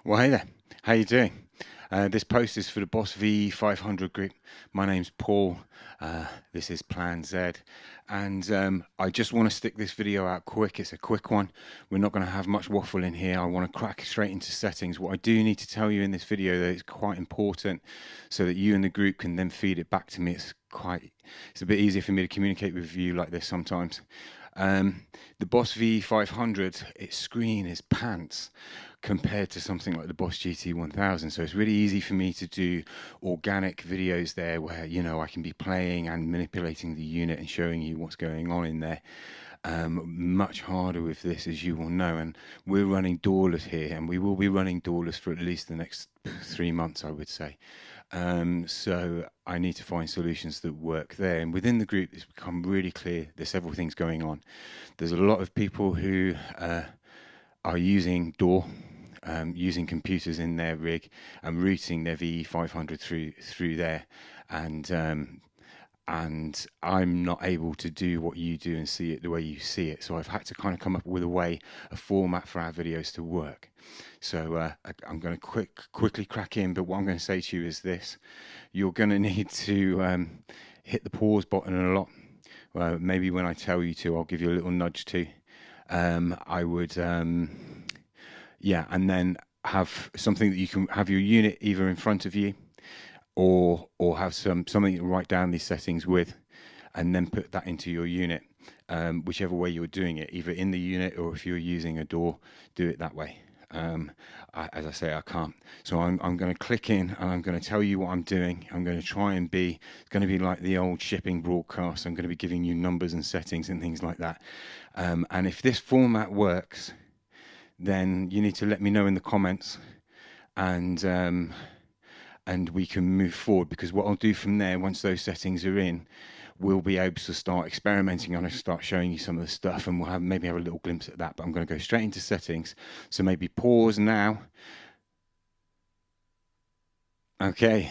Well, hey there. How you doing? This post is for the Boss VE-500 group. My name's Paul. This is Plan Z, and I just want to stick this video out quick. It's a quick one. We're not going to have much waffle in here. I want to crack straight into settings. What I do need to tell you in this video that is quite important, so that you and the group can then feed it back to me. It's a bit easier for me to communicate with you like this sometimes. The Boss VE-500, its screen is pants compared to something like the Boss GT1000. So it's really easy for me to do organic videos there where, I can be playing and manipulating the unit and showing you what's going on in there. Much harder with this, as you will know, and we're running doorless here, and we will be running doorless for at least the next 3 months, I would say. So I need to find solutions that work there. And within the group, it's become really clear there's several things going on. There's a lot of people who are using DAW, using computers in their rig and routing their VE-500 through there, and I'm not able to do what you do and see it the way you see it. So I've had to kind of come up with a format for our videos to work. So I'm going to quickly crack in, but what I'm going to say to you is this: you're going to need to hit the pause button a lot. Maybe when I tell you to, I'll give you a little nudge too. I would, yeah, and then have something that you can have your unit either in front of you, or have something to write down these settings with, and then put that into your unit, whichever way you're doing it, either in the unit or if you're using a DAW, do it that way. As I say, I can't. So I'm going to click in and I'm going to tell you what I'm doing. I'm going to try and it's going to be like the old shipping broadcast. I'm going to be giving you numbers and settings and things like that. And if this format works, then you need to let me know in the comments, and we can move forward, because what I'll do from there, once those settings are in, we'll be able to start experimenting on it, start showing you some of the stuff, and we'll maybe have a little glimpse at that. But I'm going to go straight into settings. So maybe pause now. Okay,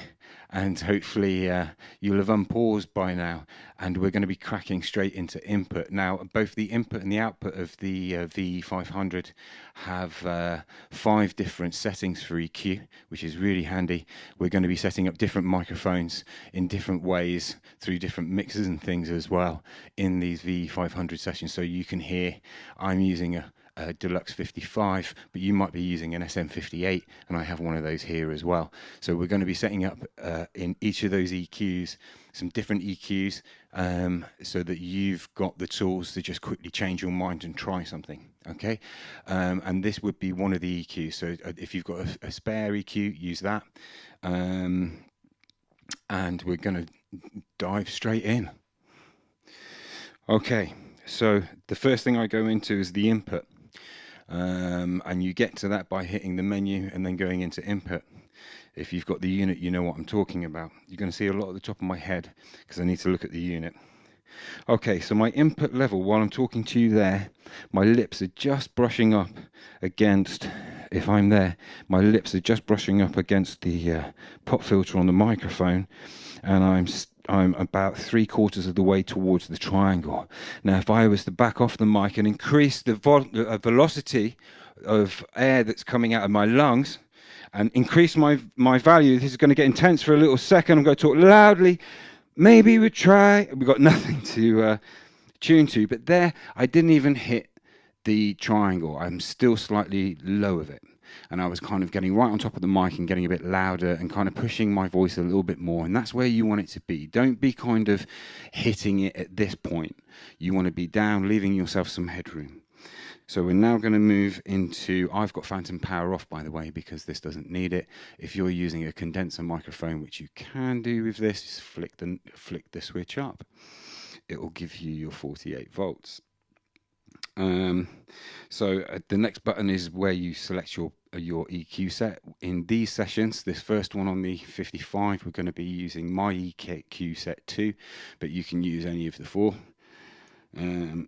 and hopefully you'll have unpaused by now, and we're going to be cracking straight into input. Now, both the input and the output of the VE-500 have 5 different settings for EQ, which is really handy. We're going to be setting up different microphones in different ways through different mixers and things as well in these VE-500 sessions. So you can hear I'm using a Deluxe 55, but you might be using an SM58, and I have one of those here as well. So we're going to be setting up in each of those EQs some different EQs, so that you've got the tools to just quickly change your mind and try something. Okay, and this would be one of the EQs. So if you've got a spare EQ, use that. And we're going to dive straight in. Okay, so the first thing I go into is the input. And you get to that by hitting the menu and then going into input. If you've got the unit, you know what I'm talking about. You're going to see a lot at the top of my head because I need to look at the unit. Okay, so my input level, while I'm talking to you there, my lips are just brushing up against, if I'm there, my lips are just brushing up against the pop filter on the microphone, and I'm about 3/4 of the way towards the triangle. Now, if I was to back off the mic and increase the velocity of air that's coming out of my lungs and increase my value, this is going to get intense for a little second. I'm going to talk loudly. Maybe we try. We've got nothing to tune to, but there I didn't even hit the triangle. I'm still slightly low of it. And I was kind of getting right on top of the mic and getting a bit louder and kind of pushing my voice a little bit more. And that's where you want it to be. Don't be kind of hitting it at this point. You want to be down, leaving yourself some headroom. So we're now going to move into, I've got phantom power off, by the way, because this doesn't need it. If you're using a condenser microphone, which you can do with this, just flick the switch up. It will give you your 48 volts. So the next button is where you select your EQ set. In these sessions, this first one on the 55, we're going to be using my EQ set 2, but you can use any of the 4. And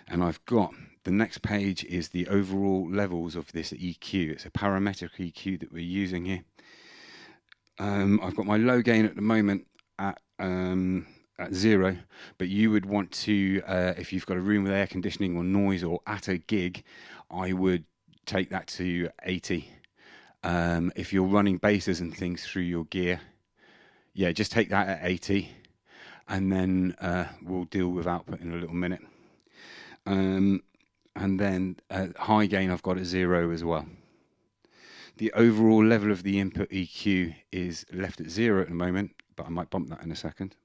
I've got, the next page is the overall levels of this EQ. It's a parametric EQ that we're using here. I've got my low gain at the moment at 0, but you would want to, if you've got a room with air conditioning or noise or at a gig, I would take that to 80. If you're running basses and things through your gear, yeah, just take that at 80, and then we'll deal with output in a little minute. And then high gain I've got at 0 as well. The overall level of the input EQ is left at 0 at the moment, but I might bump that in a second.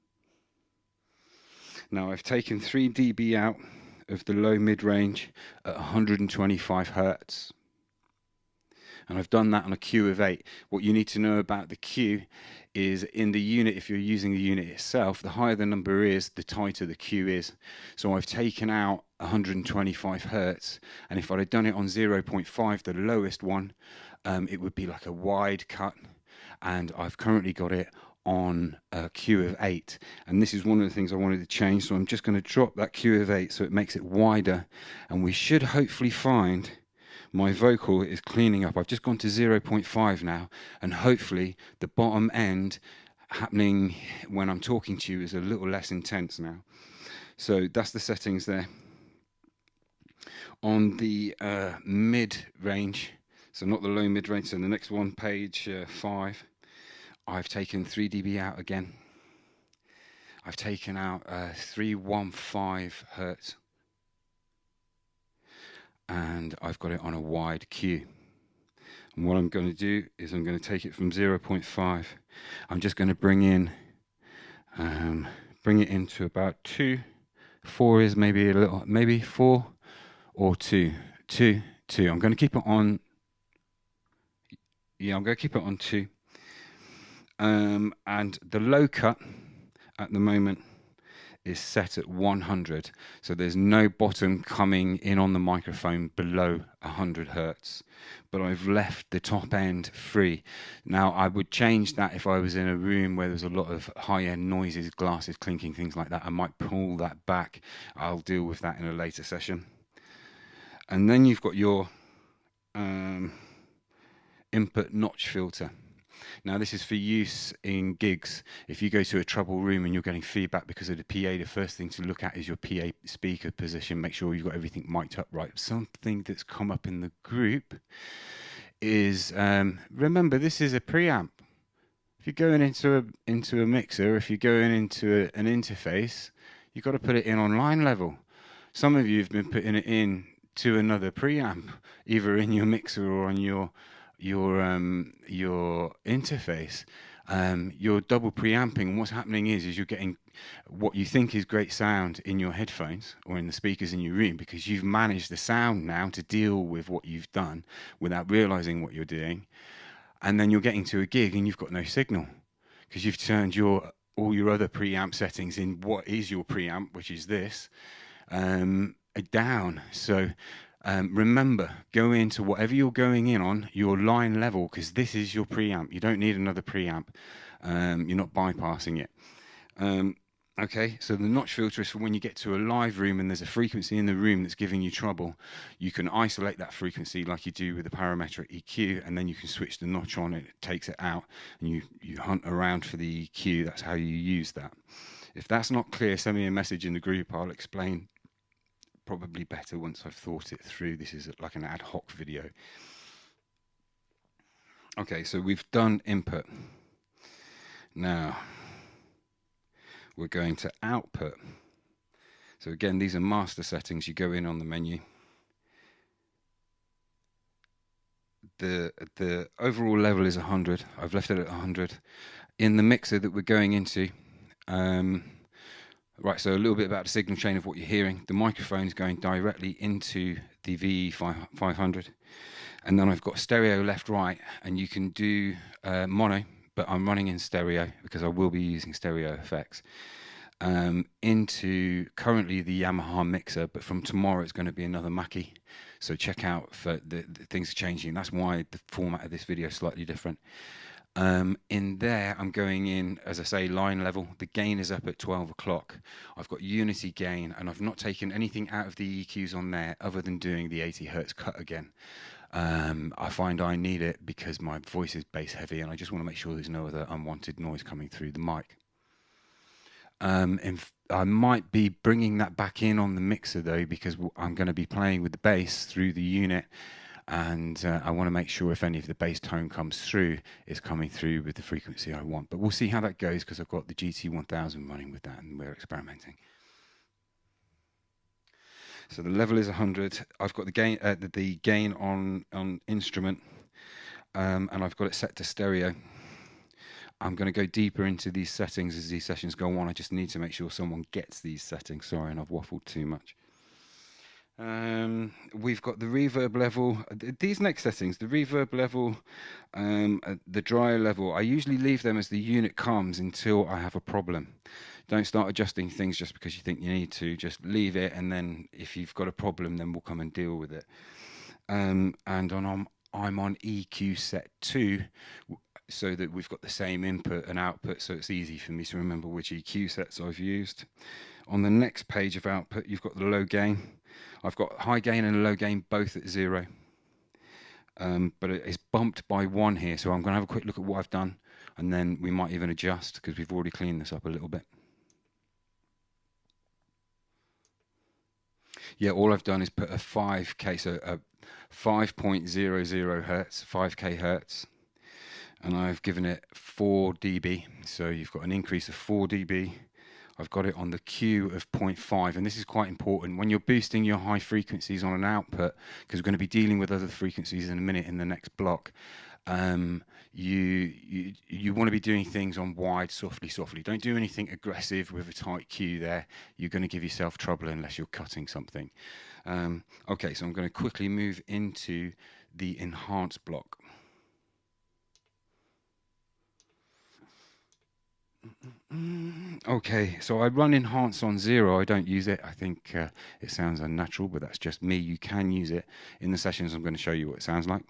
Now I've taken 3 dB out of the low mid-range at 125 Hertz. And I've done that on a Q of 8. What you need to know about the Q is in the unit, if you're using the unit itself, the higher the number is, the tighter the Q is. So I've taken out 125 Hertz, and if I'd have done it on 0.5, the lowest one, it would be like a wide cut, and I've currently got it on a Q of 8, and this is one of the things I wanted to change, so I'm just going to drop that Q of 8 so it makes it wider, and we should hopefully find my vocal is cleaning up. I've just gone to 0.5 now, and hopefully the bottom end happening when I'm talking to you is a little less intense now. So that's the settings there. On the mid-range, so not the low mid-range, so the next one, page 5, I've taken 3 dB out again. I've taken out 315 Hertz. And I've got it on a wide Q. And what I'm going to do is I'm going to take it from 0.5. I'm just going to bring it into about 2. 4 is maybe a little, maybe 4 or 2. 2. I'm going to keep it on. Yeah, I'm going to keep it on 2. And the low cut at the moment is set at 100, so there's no bottom coming in on the microphone below 100 Hertz, but I've left the top end free. Now I would change that if I was in a room where there's a lot of high-end noises, glasses clinking, things like that. I might pull that back. I'll deal with that in a later session. And then you've got your input notch filter. Now this is for use in gigs. If you go to a trouble room and you're getting feedback because of the PA, the first thing to look at is your PA speaker position. Make sure you've got everything mic'd up right. Something that's come up in the group is, remember this is a preamp. If you're going into a mixer, if you're going into an interface, you've got to put it in on line level. Some of you have been putting it in to another preamp, either in your mixer or on your interface. You're double preamping, and what's happening is you're getting what you think is great sound in your headphones or in the speakers in your room, because you've managed the sound now to deal with what you've done without realizing what you're doing, and then you're getting to a gig and you've got no signal because you've turned all your other preamp settings in what is your preamp, which is this, down. So remember, go into whatever you're going in on, your line level, because this is your preamp. You don't need another preamp. You're not bypassing it. Okay, so the notch filter is for when you get to a live room and there's a frequency in the room that's giving you trouble. You can isolate that frequency like you do with the parametric EQ, and then you can switch the notch on, it takes it out, and you hunt around for the EQ. That's how you use that. If that's not clear, send me a message in the group. I'll explain probably better once I've thought it through. This is like an ad hoc video. Okay, so we've done input. Now we're going to output. So again, these are master settings. You go in on the menu. The overall level is 100. I've left it at 100. In the mixer that we're going into, right, so a little bit about the signal chain of what you're hearing. The microphone is going directly into the VE-500, and then I've got stereo left, right, and you can do mono, but I'm running in stereo because I will be using stereo effects, into currently the Yamaha mixer, but from tomorrow it's going to be another Mackie. So check out for the things are changing. That's why the format of this video is slightly different. In there, I'm going in, as I say, line level. The gain is up at 12 o'clock. I've got unity gain, and I've not taken anything out of the EQs on there other than doing the 80 Hertz cut again. I find I need it because my voice is bass heavy, and I just want to make sure there's no other unwanted noise coming through the mic. I might be bringing that back in on the mixer though, because I'm going to be playing with the bass through the unit. and I want to make sure if any of the bass tone comes through, it's coming through with the frequency I want. But we'll see how that goes because I've got the GT1000 running with that and we're experimenting. So the level is 100. I've got the gain on instrument, and I've got it set to stereo. I'm going to go deeper into these settings as these sessions go on. I just need to make sure someone gets these settings. Sorry, and I've waffled too much. We've got the reverb level. These next settings, the reverb level, the dry level, I usually leave them as the unit comes until I have a problem. Don't start adjusting things just because you think you need to. Just leave it, and then if you've got a problem, then we'll come and deal with it. And I'm on EQ set 2, so that we've got the same input and output, so it's easy for me to remember which EQ sets I've used. On the next page of output, you've got the low gain. I've got high gain and low gain both at 0, but it's bumped by 1 here, so I'm going to have a quick look at what I've done, and then we might even adjust because we've already cleaned this up a little bit. Yeah, all I've done is put a 5K, so a 5.00 hertz, 5K hertz, and I've given it 4 dB, so you've got an increase of 4 dB. I've got it on the Q of 0.5, and this is quite important. When you're boosting your high frequencies on an output, because we're going to be dealing with other frequencies in a minute in the next block, you want to be doing things on wide, softly. Don't do anything aggressive with a tight Q there. You're going to give yourself trouble unless you're cutting something. Okay, so I'm going to quickly move into the enhance block. Okay, so I run enhance on 0. I don't use it. I think it sounds unnatural, but that's just me. You can use it in the sessions. I'm going to show you what it sounds like.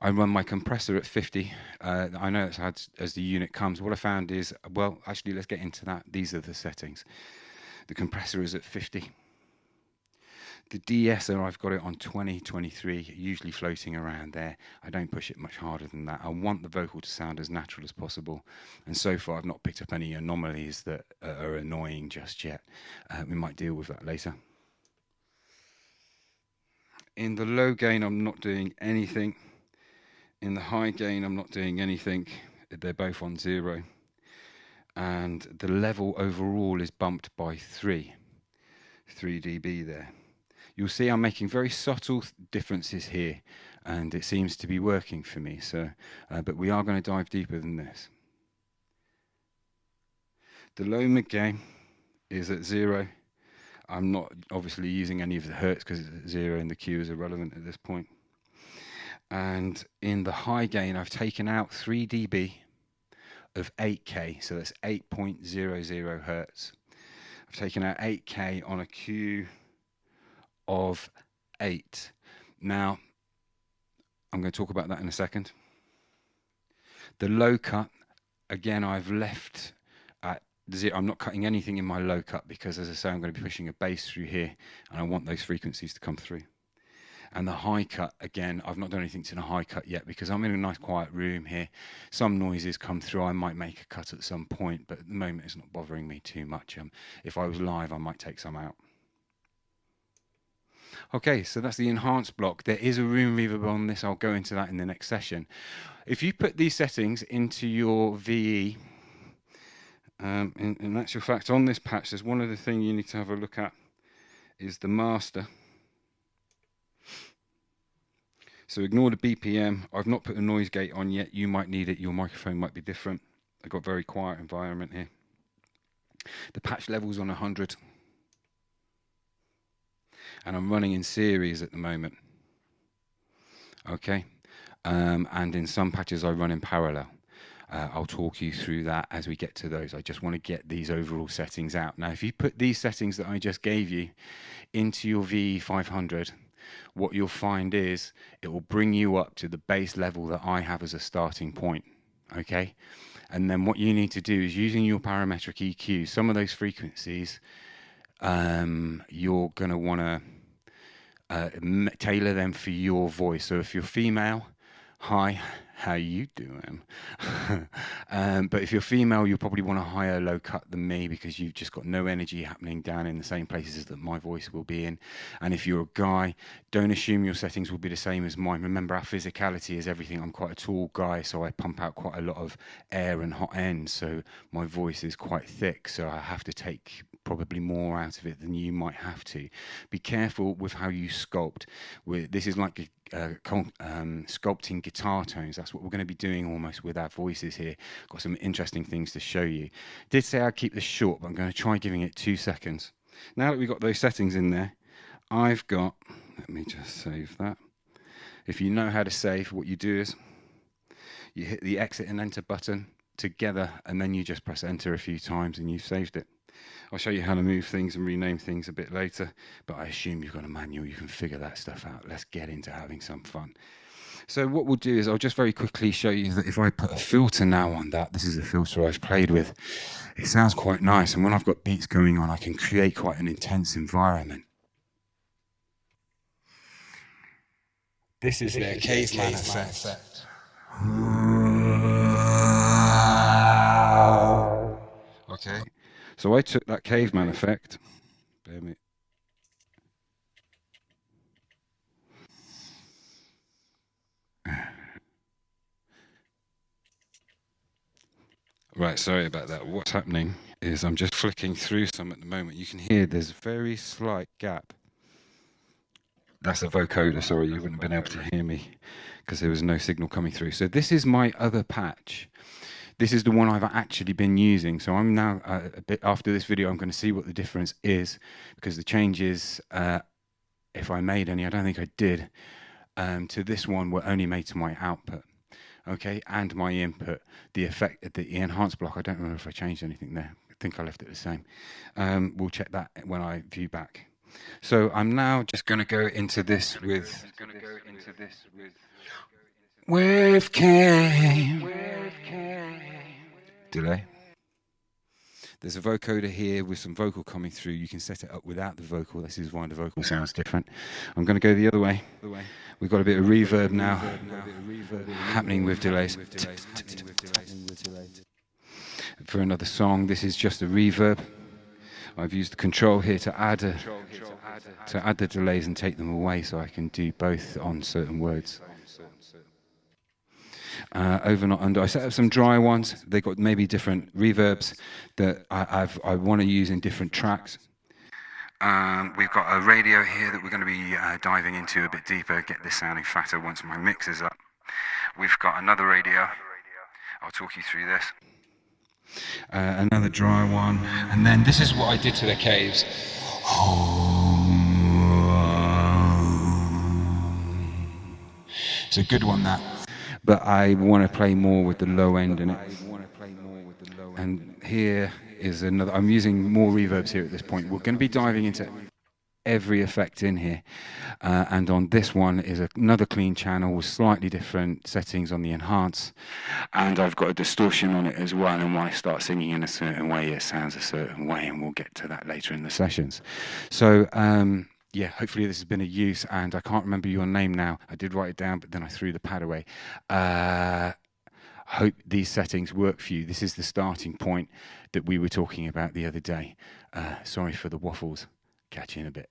I run my compressor at 50. I know it's as the unit comes. What I found is, well, actually, let's get into that. These are the settings. The compressor is at 50. The de-esser, I've got it on 20, 23, usually floating around there. I don't push it much harder than that. I want the vocal to sound as natural as possible. And so far, I've not picked up any anomalies that are annoying just yet. We might deal with that later. In the low gain, I'm not doing anything. In the high gain, I'm not doing anything. They're both on 0. And the level overall is bumped by 3 dB there. You'll see I'm making very subtle differences here, and it seems to be working for me. So, but we are going to dive deeper than this. The low mid gain is at 0. I'm not obviously using any of the hertz because it's at 0 and the Q is irrelevant at this point. And in the high gain, I've taken out 3 dB of 8K, so that's 8.00 hertz. I've taken out 8K on a Q of 8. Now, I'm going to talk about that in a second. The low cut, again, I've left at 0. I'm not cutting anything in my low cut because, as I say, I'm going to be pushing a bass through here, and I want those frequencies to come through. And the high cut, again, I've not done anything to the high cut yet because I'm in a nice quiet room here. Some noises come through. I might make a cut at some point, but at the moment it's not bothering me too much. If I was live, I might take some out. Okay, so that's the enhance block. There is a room reverb on this. I'll go into that in the next session. If you put these settings into your VE, in actual fact, on this patch, there's one other thing you need to have a look at, is the master. So ignore the BPM. I've not put a noise gate on yet. You might need it. Your microphone might be different. I've got a very quiet environment here. The patch level's on 100. And I'm running in series at the moment. Okay. And in some patches I run in parallel. I'll talk you through that as we get to those. I just want to get these overall settings out. Now, if you put these settings that I just gave you into your VE-500, what you'll find is it will bring you up to the bass level that I have as a starting point. Okay. And then what you need to do is, using your parametric EQ, some of those frequencies, you're going to want to tailor them for your voice. So if you're female, high, How you doing? But if you're female, you'll probably want a higher low cut than me because you've just got no energy happening down in the same places that my voice will be in. And if you're a guy, don't assume your settings will be the same as mine. Remember, our physicality is everything. I'm quite a tall guy, so I pump out quite a lot of air and hot ends, so my voice is quite thick, so I have to take probably more out of it than you might have to. Be careful with how you sculpt. This is like sculpting guitar tones. That's what we're going to be doing almost with our voices here. Got some interesting things to show you. Did say I'd keep this short, but I'm going to try giving it 2 seconds. Now that we've got those settings in there, I've got, let me just save that. If you know how to save, what you do is you hit the exit and enter button together, and then you just press enter a few times and you've saved it. I'll show you how to move things and rename things a bit later, but I assume you've got a manual, you can figure that stuff out. Let's get into having some fun. So what we'll do is I'll just very quickly show you that if I put a filter now on that, this is a filter I've played with, it sounds quite nice, and when I've got beats going on, I can create quite an intense environment. This is their caveman effect. Okay, so I took that caveman effect. Bear me. Right, sorry about that. What's happening is I'm just flicking through some at the moment. You can hear there's a very slight gap. That's a vocoder, sorry, you wouldn't have been able to hear me because there was no signal coming through. So this is my other patch. This is the one I've actually been using. So I'm now, a bit after this video, I'm going to see what the difference is, because the changes, if I made any, I don't think I did, to this one were only made to my output. Okay, and my input, the effect, the enhance block, I don't remember if I changed anything there. I think I left it the same. We'll check that when I view back. So I'm now just going to go into this with wave came delay. There's a vocoder here with some vocal coming through. You can set it up without the vocal. This is why the vocal sounds different. I'm going to go the other way. We've got a bit of reverb now happening with delays. For another song, this is just a reverb. I've used the control here to add the delays and take them away, so I can do both on certain words. Over, not under. I set up some dry ones. They got maybe different reverbs that I want to use in different tracks. We've got a radio here that we're going to be diving into a bit deeper, get this sounding fatter once my mix is up. We've got another radio. I'll talk you through this. Another dry one. And then this is what I did to the caves. It's a good one, that. But I want to play more with the low end in it. And here is another. I'm using more reverbs here at this point. We're going to be diving into every effect in here. And on this one is another clean channel with slightly different settings on the enhance. And I've got a distortion on it as well. And when I start singing in a certain way, it sounds a certain way. And we'll get to that later in the sessions. So, yeah, hopefully this has been of use, and I can't remember your name now. I did write it down, but then I threw the pad away. I hope these settings work for you. This is the starting point that we were talking about the other day. Sorry for the waffles. Catch you in a bit.